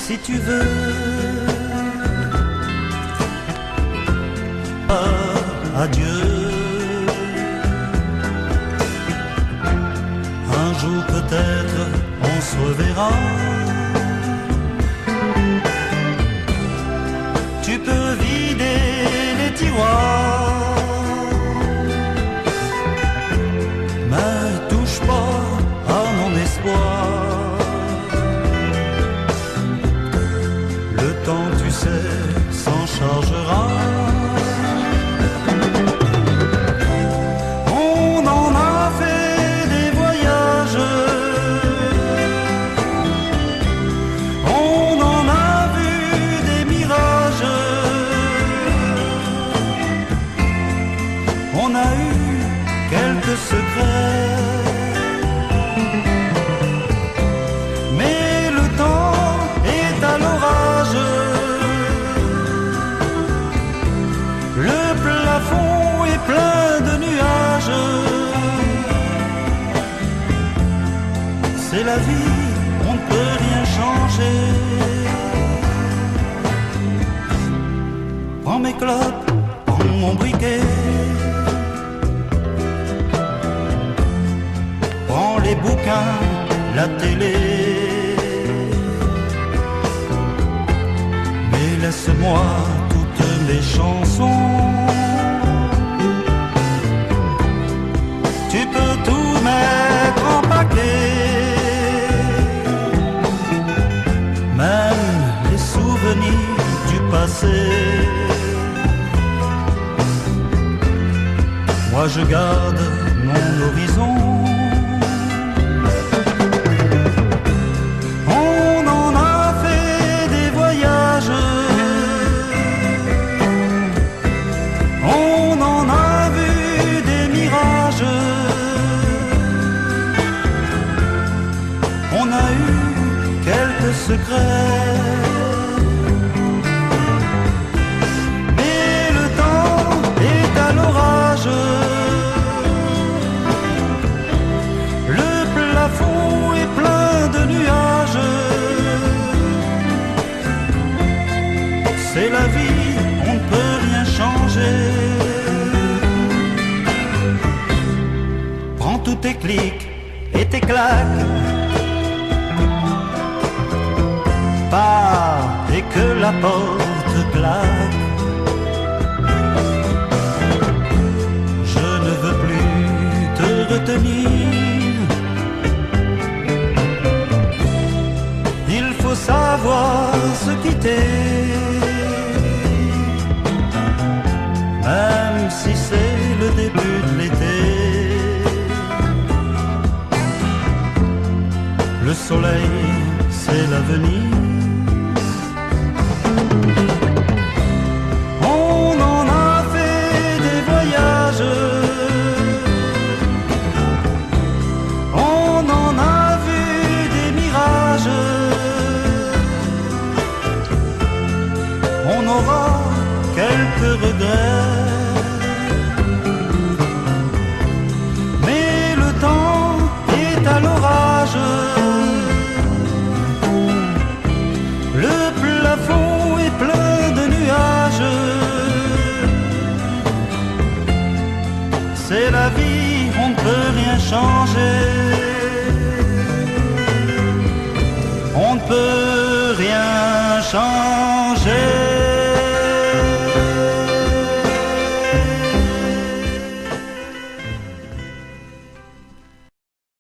si tu veux. Adieu. Un jour peut-être on se reverra. Tu peux vider les tiroirs, mais touche pas à mon espoir. Le temps, tu sais, s'en chargera. On a eu quelques secrets, mais le temps est à l'orage. Le plafond est plein de nuages. C'est la vie, on ne peut rien changer. Prends mes clopes, prends mon briquet. Les bouquins, la télé, mais laisse-moi toutes mes chansons. Tu peux tout mettre en paquet, même les souvenirs du passé. Moi je garde mon horizon. On a eu quelques secrets, mais le temps est à l'orage. Le plafond est plein de nuages. C'est la vie, on ne peut rien changer. Prends tous tes clics et tes claques, pars et que la porte claque. Je ne veux plus te retenir. Il faut savoir se quitter, même si c'est le début de l'été. Le soleil, c'est l'avenir. On en a fait des voyages, on en a vu des mirages. On aura quelques regrets, mais le temps est à l'orage. Le plafond est plein de nuages. C'est la vie, on ne peut rien changer. On ne peut rien changer.